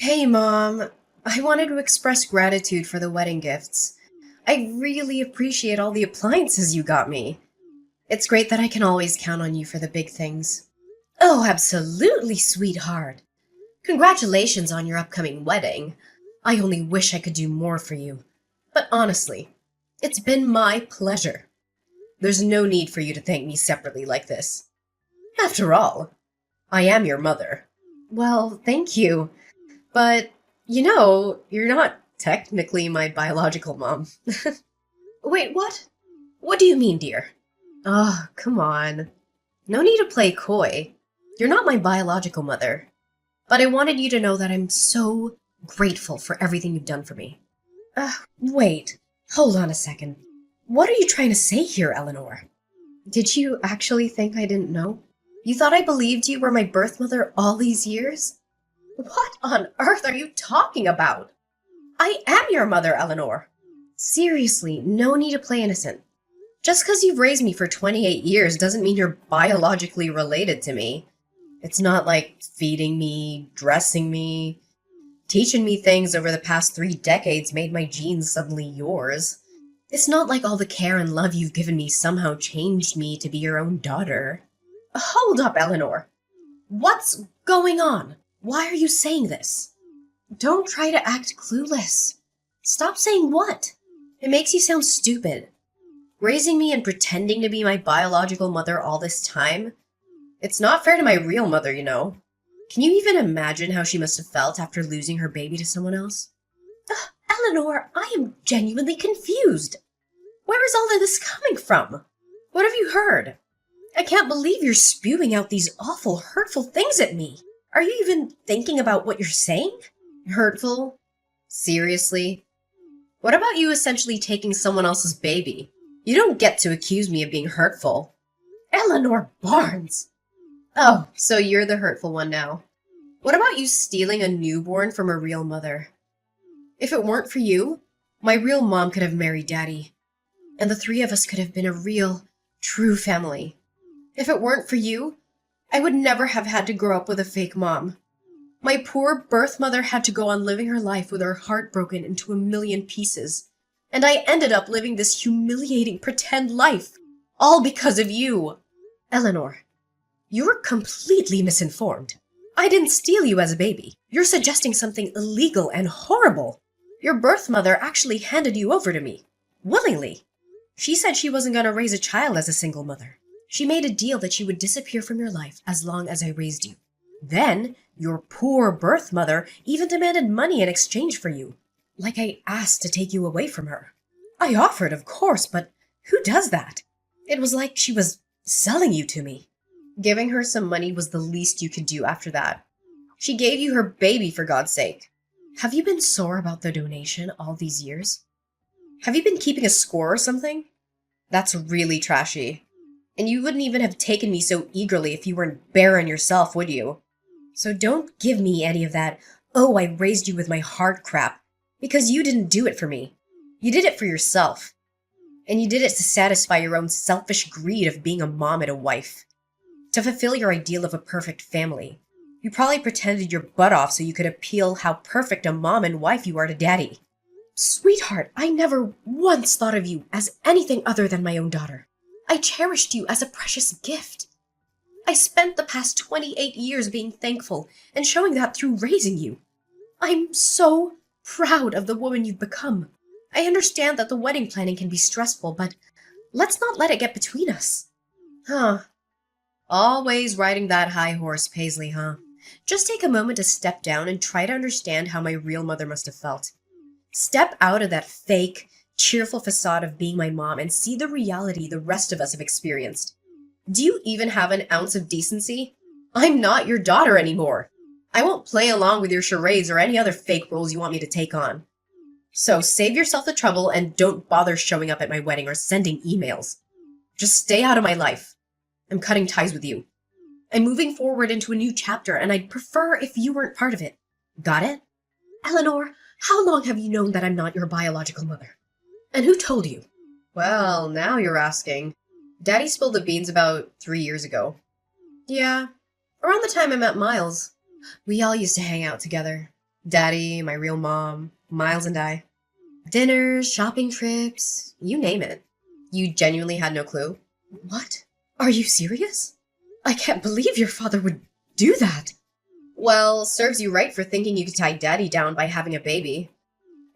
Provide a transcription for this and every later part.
Hey, Mom. I wanted to express gratitude for the wedding gifts. I really appreciate all the appliances you got me. It's great that I can always count on you for the big things. Oh, absolutely, sweetheart. Congratulations on your upcoming wedding. I only wish I could do more for you. But honestly, it's been my pleasure. There's no need for you to thank me separately like this. After all, I am your mother. Well, thank you. But, you're not technically my biological mom. Wait, what? What do you mean, dear? Oh, come on. No need to play coy. You're not my biological mother. But I wanted you to know that I'm so grateful for everything you've done for me. Wait. Hold on a second. What are you trying to say here, Eleanor? Did you actually think I didn't know? You thought I believed you were my birth mother all these years? What on earth are you talking about? I am your mother, Eleanor. Seriously, no need to play innocent. Just because you've raised me for 28 years doesn't mean you're biologically related to me. It's not like feeding me, dressing me, teaching me things over the past 3 decades made my genes suddenly yours. It's not like all the care and love you've given me somehow changed me to be your own daughter. Hold up, Eleanor. What's going on? Why are you saying this? Don't try to act clueless. Stop saying what? It makes you sound stupid. Raising me and pretending to be my biological mother all this time? It's not fair to my real mother, you know. Can you even imagine how she must have felt after losing her baby to someone else? Eleanor, I am genuinely confused. Where is all of this coming from? What have you heard? I can't believe you're spewing out these awful, hurtful things at me. Are you even thinking about what you're saying? Hurtful? Seriously? What about you essentially taking someone else's baby? You don't get to accuse me of being hurtful. Eleanor Barnes! Oh, so you're the hurtful one now. What about you stealing a newborn from a real mother? If it weren't for you, my real mom could have married Daddy, and the three of us could have been a real, true family. If it weren't for you, I would never have had to grow up with a fake mom. My poor birth mother had to go on living her life with her heart broken into a million pieces. And I ended up living this humiliating pretend life, all because of you. Eleanor, you're completely misinformed. I didn't steal you as a baby. You're suggesting something illegal and horrible. Your birth mother actually handed you over to me. Willingly. She said she wasn't going to raise a child as a single mother. She made a deal that she would disappear from your life as long as I raised you. Then, your poor birth mother even demanded money in exchange for you. Like I asked to take you away from her. I offered, of course, but who does that? It was like she was selling you to me. Giving her some money was the least you could do after that. She gave you her baby, for God's sake. Have you been sore about the donation all these years? Have you been keeping a score or something? That's really trashy. And you wouldn't even have taken me so eagerly if you weren't barren yourself, would you? So don't give me any of that, oh, I raised you with my heart crap, because you didn't do it for me. You did it for yourself. And you did it to satisfy your own selfish greed of being a mom and a wife. To fulfill your ideal of a perfect family. You probably pretended your butt off so you could appeal how perfect a mom and wife you are to Daddy. Sweetheart, I never once thought of you as anything other than my own daughter. I cherished you as a precious gift. I spent the past 28 years being thankful and showing that through raising you. I'm so proud of the woman you've become. I understand that the wedding planning can be stressful, but let's not let it get between us. Huh. Always riding that high horse, Paisley, huh? Just take a moment to step down and try to understand how my real mother must have felt. Step out of that fake, cheerful facade of being my mom and see the reality the rest of us have experienced. Do you even have an ounce of decency? I'm not your daughter anymore. I won't play along with your charades or any other fake roles you want me to take on. So save yourself the trouble and don't bother showing up at my wedding or sending emails. Just stay out of my life. I'm cutting ties with you. I'm moving forward into a new chapter and I'd prefer if you weren't part of it. Got it? Eleanor, how long have you known that I'm not your biological mother? And who told you? Well, now you're asking. Daddy spilled the beans about 3 years ago. Yeah, around the time I met Miles. We all used to hang out together. Daddy, my real mom, Miles and I. Dinners, shopping trips, you name it. You genuinely had no clue? What? Are you serious? I can't believe your father would do that. Well, serves you right for thinking you could tie Daddy down by having a baby.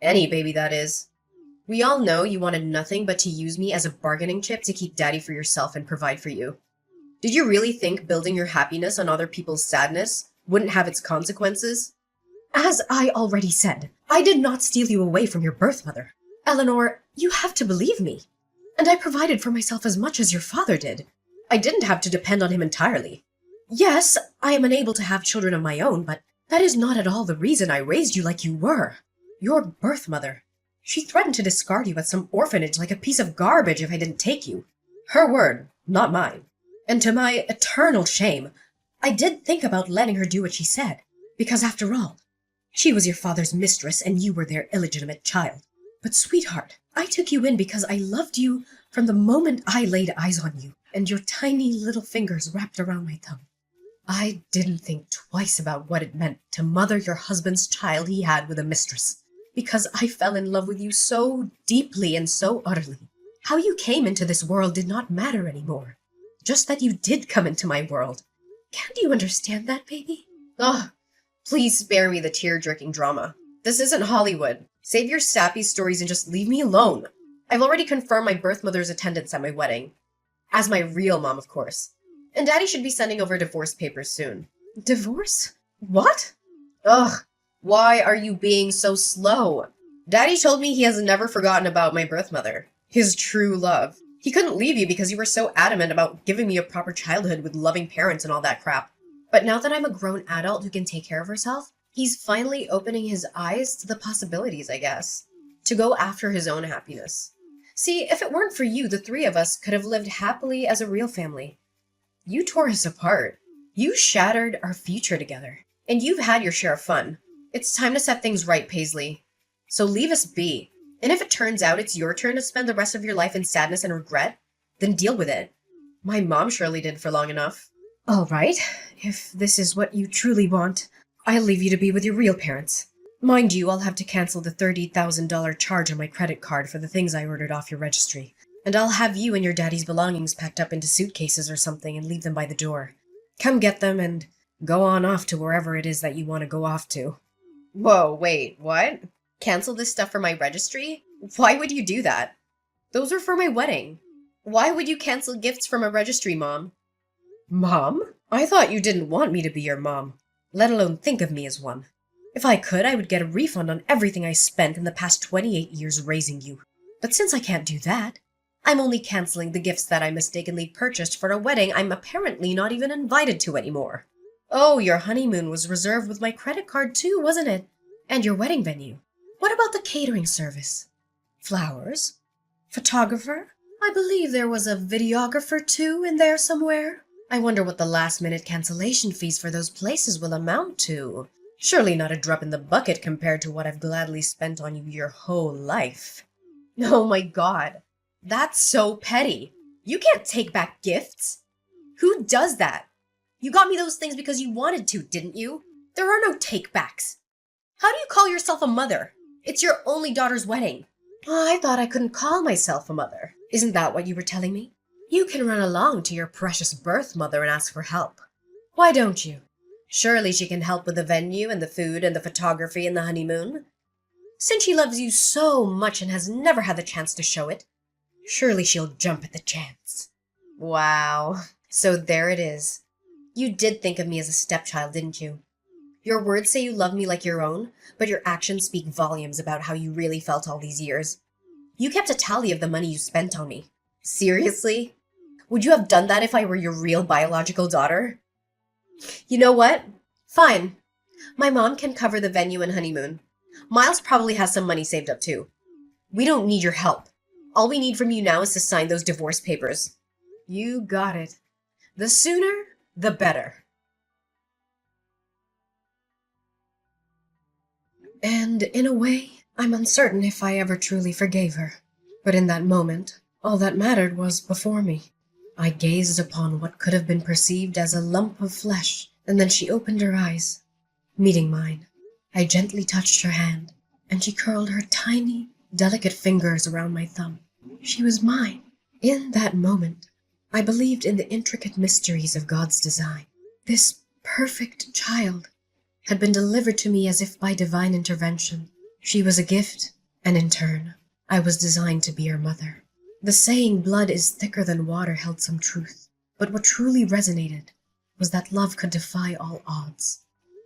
Any baby, that is. We all know you wanted nothing but to use me as a bargaining chip to keep Daddy for yourself and provide for you. Did you really think building your happiness on other people's sadness wouldn't have its consequences? As I already said, I did not steal you away from your birth mother. Eleanor, you have to believe me. And I provided for myself as much as your father did. I didn't have to depend on him entirely. Yes, I am unable to have children of my own, but that is not at all the reason I raised you like you were. Your birth mother. She threatened to discard you at some orphanage like a piece of garbage if I didn't take you. Her word, not mine. And to my eternal shame, I did think about letting her do what she said, because after all, she was your father's mistress and you were their illegitimate child. But sweetheart, I took you in because I loved you from the moment I laid eyes on you and your tiny little fingers wrapped around my tongue. I didn't think twice about what it meant to mother your husband's child he had with a mistress, because I fell in love with you so deeply and so utterly. How you came into this world did not matter anymore. Just that you did come into my world. Can't you understand that, baby? Ugh, please spare me the tear-jerking drama. This isn't Hollywood. Save your sappy stories and just leave me alone. I've already confirmed my birth mother's attendance at my wedding. As my real mom, of course. And Daddy should be sending over divorce papers soon. Divorce? What? Ugh, why are you being so slow? Daddy told me he has never forgotten about my birth mother. His true love. He couldn't leave you because you were so adamant about giving me a proper childhood with loving parents and all that crap. But now that I'm a grown adult who can take care of herself, he's finally opening his eyes to the possibilities, I guess. To go after his own happiness. See, if it weren't for you, the three of us could have lived happily as a real family. You tore us apart. You shattered our future together. And you've had your share of fun. It's time to set things right, Paisley. So leave us be. And if it turns out it's your turn to spend the rest of your life in sadness and regret, then deal with it. My mom surely did for long enough. All right, if this is what you truly want, I'll leave you to be with your real parents. Mind you, I'll have to cancel the $30,000 charge on my credit card for the things I ordered off your registry. And I'll have you and your daddy's belongings packed up into suitcases or something and leave them by the door. Come get them and go on off to wherever it is that you want to go off to. Whoa, wait, what? Cancel this stuff for my registry? Why would you do that? Those are for my wedding. Why would you cancel gifts from a registry, Mom? Mom? I thought you didn't want me to be your mom, let alone think of me as one. If I could, I would get a refund on everything I spent in the past 28 years raising you. But since I can't do that, I'm only canceling the gifts that I mistakenly purchased for a wedding I'm apparently not even invited to anymore. Oh, your honeymoon was reserved with my credit card too, wasn't it? And your wedding venue. What about the catering service? Flowers? Photographer? I believe there was a videographer too in there somewhere. I wonder what the last-minute cancellation fees for those places will amount to. Surely not a drop in the bucket compared to what I've gladly spent on you your whole life. Oh my god. That's so petty. You can't take back gifts. Who does that? You got me those things because you wanted to, didn't you? There are no take-backs. How do you call yourself a mother? It's your only daughter's wedding. Oh, I thought I couldn't call myself a mother. Isn't that what you were telling me? You can run along to your precious birth mother and ask for help. Why don't you? Surely she can help with the venue and the food and the photography and the honeymoon. Since she loves you so much and has never had the chance to show it, surely she'll jump at the chance. Wow. So there it is. You did think of me as a stepchild, didn't you? Your words say you love me like your own, but your actions speak volumes about how you really felt all these years. You kept a tally of the money you spent on me. Seriously? Would you have done that if I were your real biological daughter? You know what? Fine. My mom can cover the venue and honeymoon. Miles probably has some money saved up too. We don't need your help. All we need from you now is to sign those divorce papers. You got it. The sooner, the better. And in a way, I'm uncertain if I ever truly forgave her. But in that moment, all that mattered was before me. I gazed upon what could have been perceived as a lump of flesh, and then she opened her eyes, meeting mine. I gently touched her hand, and she curled her tiny, delicate fingers around my thumb. She was mine. In that moment, I believed in the intricate mysteries of God's design. This perfect child had been delivered to me as if by divine intervention. She was a gift, and in turn, I was designed to be her mother. The saying, blood is thicker than water, held some truth, but what truly resonated was that love could defy all odds.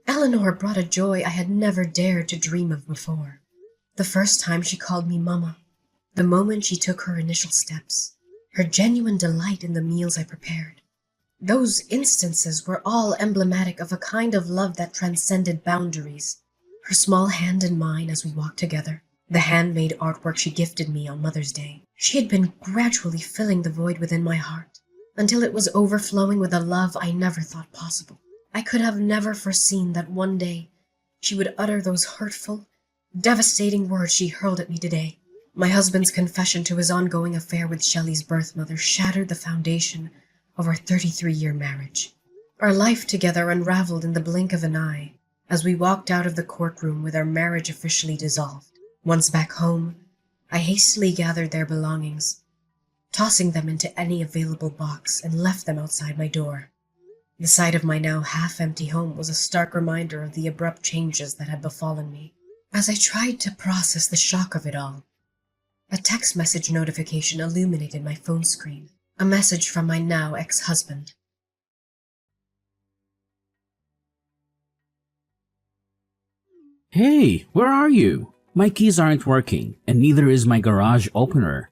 Eleanor brought a joy I had never dared to dream of before. The first time she called me Mama, the moment she took her initial steps, her genuine delight in the meals I prepared. Those instances were all emblematic of a kind of love that transcended boundaries. Her small hand in mine as we walked together, the handmade artwork she gifted me on Mother's Day. She had been gradually filling the void within my heart, until it was overflowing with a love I never thought possible. I could have never foreseen that one day she would utter those hurtful, devastating words she hurled at me today. My husband's confession to his ongoing affair with Shelley's birth mother shattered the foundation of our 33-year marriage. Our life together unraveled in the blink of an eye as we walked out of the courtroom with our marriage officially dissolved. Once back home, I hastily gathered their belongings, tossing them into any available box, and left them outside my door. The sight of my now half-empty home was a stark reminder of the abrupt changes that had befallen me. As I tried to process the shock of it all, a text message notification illuminated my phone screen, a message from my now ex-husband. Hey, where are you? My keys aren't working, and neither is my garage opener.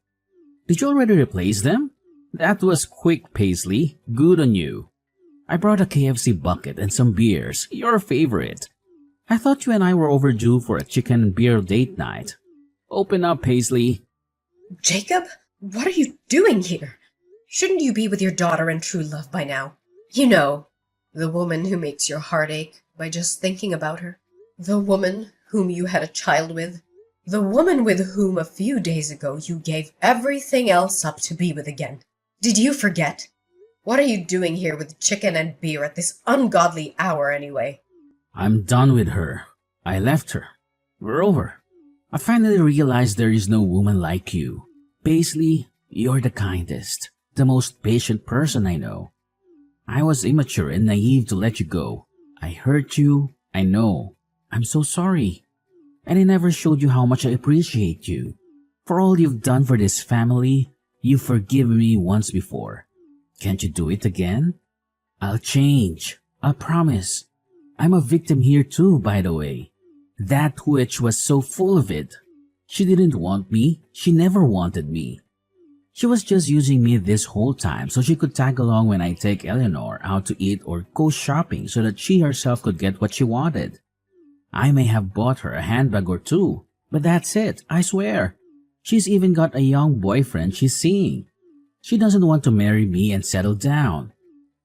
Did you already replace them? That was quick, Paisley. Good on you. I brought a KFC bucket and some beers, your favorite. I thought you and I were overdue for a chicken and beer date night. Open up, Paisley. Jacob, what are you doing here? Shouldn't you be with your daughter and true love by now? You know, the woman who makes your heart ache by just thinking about her. The woman whom you had a child with. The woman with whom a few days ago you gave everything else up to be with again. Did you forget? What are you doing here with chicken and beer at this ungodly hour anyway? I'm done with her. I left her. We're over. I finally realized there is no woman like you. Paisley, you're the kindest, the most patient person I know. I was immature and naive to let you go. I hurt you, I know. I'm so sorry. And I never showed you how much I appreciate you. For all you've done for this family, you've forgiven me once before. Can't you do it again? I'll change. I promise. I'm a victim here too, by the way. That witch was so full of it. She didn't want me. She never wanted me. She was just using me this whole time so she could tag along when I take Eleanor out to eat or go shopping so that she herself could get what she wanted. I may have bought her a handbag or two, but that's it, I swear. She's even got a young boyfriend she's seeing. She doesn't want to marry me and settle down.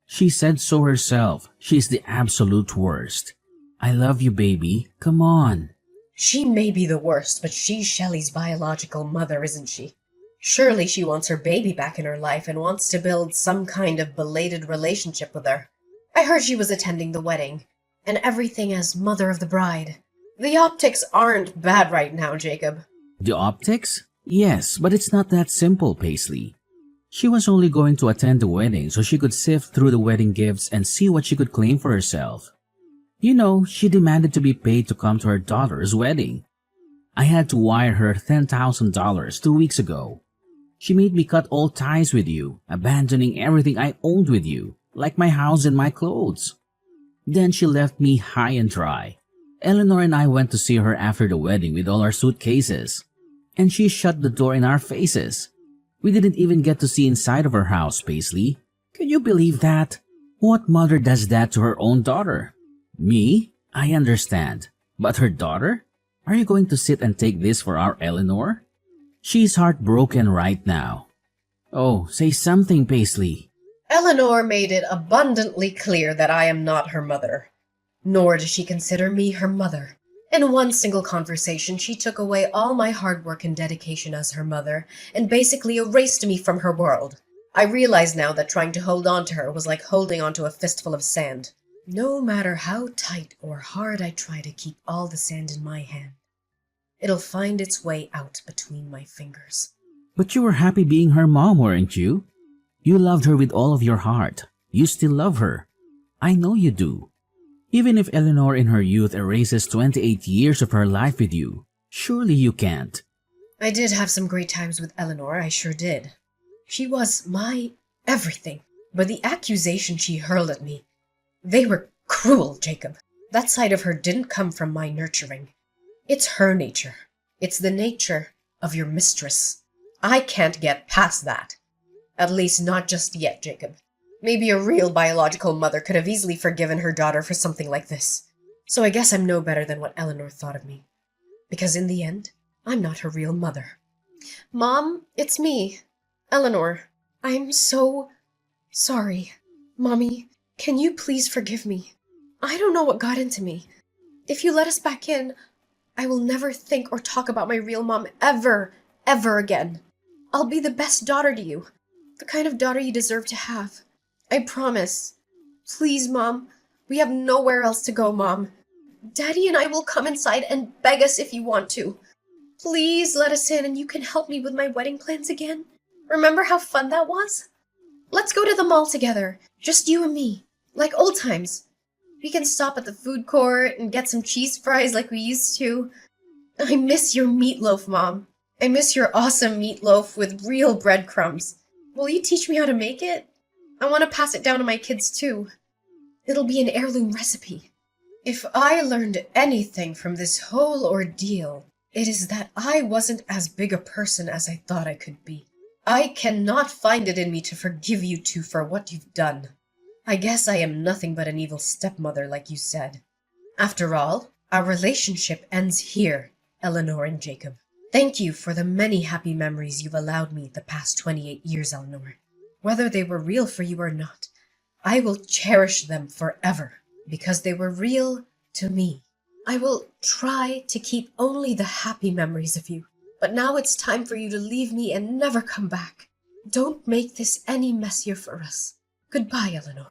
She said so herself. She's the absolute worst. I love you, baby. Come on. She may be the worst, but she's Shelley's biological mother, isn't she? Surely she wants her baby back in her life and wants to build some kind of belated relationship with her. I heard she was attending the wedding, and everything as mother of the bride. The optics aren't bad right now, Jacob. The optics? Yes, but it's not that simple, Paisley. She was only going to attend the wedding so she could sift through the wedding gifts and see what she could claim for herself. You know, she demanded to be paid to come to her daughter's wedding. I had to wire her $10,000 2 weeks ago. She made me cut all ties with you, abandoning everything I owned with you, like my house and my clothes. Then she left me high and dry. Eleanor and I went to see her after the wedding with all our suitcases, and she shut the door in our faces. We didn't even get to see inside of her house, Paisley. Can you believe that? What mother does that to her own daughter? Me? I understand. But her daughter? Are you going to sit and take this for our Eleanor? She's heartbroken right now. Oh, say something, Paisley. Eleanor made it abundantly clear that I am not her mother, nor does she consider me her mother. In one single conversation, she took away all my hard work and dedication as her mother and basically erased me from her world. I realize now that trying to hold on to her was like holding onto a fistful of sand. No matter how tight or hard I try to keep all the sand in my hand, it'll find its way out between my fingers. But you were happy being her mom, weren't you? You loved her with all of your heart. You still love her. I know you do. Even if Eleanor in her youth erases 28 years of her life with you, surely you can't. I did have some great times with Eleanor, I sure did. She was my everything. But the accusations she hurled at me, they were cruel, Jacob. That side of her didn't come from my nurturing. It's her nature. It's the nature of your mistress. I can't get past that. At least not just yet, Jacob. Maybe a real biological mother could have easily forgiven her daughter for something like this. So I guess I'm no better than what Eleanor thought of me. Because in the end, I'm not her real mother. Mom, it's me, Eleanor. I'm so sorry. Mommy, can you please forgive me? I don't know what got into me. If you let us back in, I will never think or talk about my real mom ever again. I'll be the best daughter to you. The kind of daughter you deserve to have. I promise. Please, Mom. We have nowhere else to go, Mom. Daddy and I will come inside and beg us if you want to. Please let us in and you can help me with my wedding plans again. Remember how fun that was? Let's go to the mall together. Just you and me. Like old times. We can stop at the food court and get some cheese fries like we used to. I miss your meatloaf, Mom. I miss your awesome meatloaf with real breadcrumbs. Will you teach me how to make it? I want to pass it down to my kids too. It'll be an heirloom recipe. If I learned anything from this whole ordeal, it is that I wasn't as big a person as I thought I could be. I cannot find it in me to forgive you two for what you've done. I guess I am nothing but an evil stepmother, like you said. After all, our relationship ends here, Eleanor and Jacob. Thank you for the many happy memories you've allowed me the past 28 years, Eleanor. Whether they were real for you or not, I will cherish them forever, because they were real to me. I will try to keep only the happy memories of you, but now it's time for you to leave me and never come back. Don't make this any messier for us. Goodbye, Eleanor.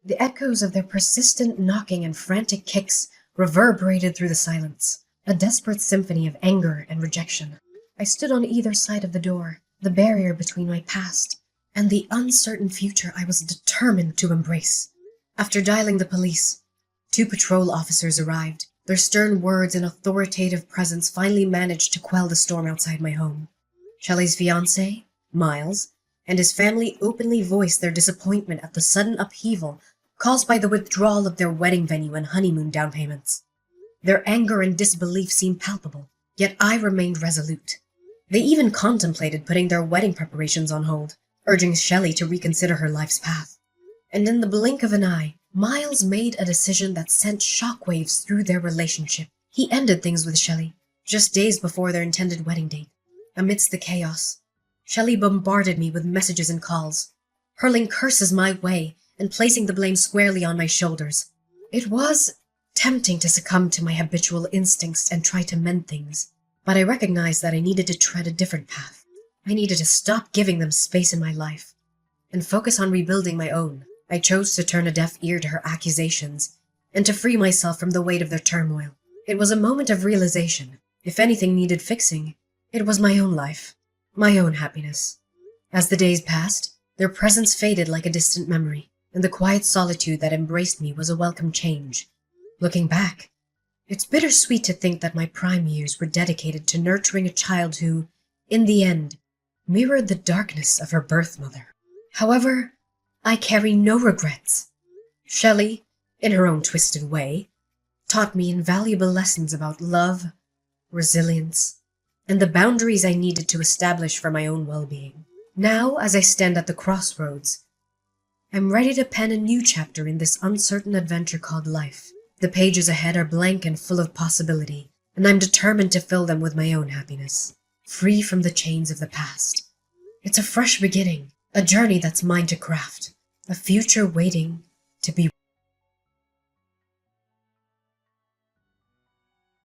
The echoes of their persistent knocking and frantic kicks reverberated through the silence, a desperate symphony of anger and rejection. I stood on either side of the door, the barrier between my past and the uncertain future I was determined to embrace. After dialing the police, 2 patrol officers arrived. Their stern words and authoritative presence finally managed to quell the storm outside my home. Shelley's fiancé, Miles, and his family openly voiced their disappointment at the sudden upheaval caused by the withdrawal of their wedding venue and honeymoon down payments. Their anger and disbelief seemed palpable, yet I remained resolute. They even contemplated putting their wedding preparations on hold, urging Shelley to reconsider her life's path. And in the blink of an eye, Miles made a decision that sent shockwaves through their relationship. He ended things with Shelley, just days before their intended wedding date. Amidst the chaos, Shelley bombarded me with messages and calls, hurling curses my way and placing the blame squarely on my shoulders. It was tempting to succumb to my habitual instincts and try to mend things, but I recognized that I needed to tread a different path. I needed to stop giving them space in my life and focus on rebuilding my own. I chose to turn a deaf ear to her accusations and to free myself from the weight of their turmoil. It was a moment of realization. If anything needed fixing, it was my own life, my own happiness. As the days passed, their presence faded like a distant memory, and the quiet solitude that embraced me was a welcome change. Looking back, it's bittersweet to think that my prime years were dedicated to nurturing a child who, in the end, mirrored the darkness of her birth mother. However, I carry no regrets. Shelley, in her own twisted way, taught me invaluable lessons about love, resilience, and the boundaries I needed to establish for my own well-being. Now, as I stand at the crossroads, I'm ready to pen a new chapter in this uncertain adventure called life. The pages ahead are blank and full of possibility, and I'm determined to fill them with my own happiness, free from the chains of the past. It's a fresh beginning, a journey that's mine to craft, a future waiting to be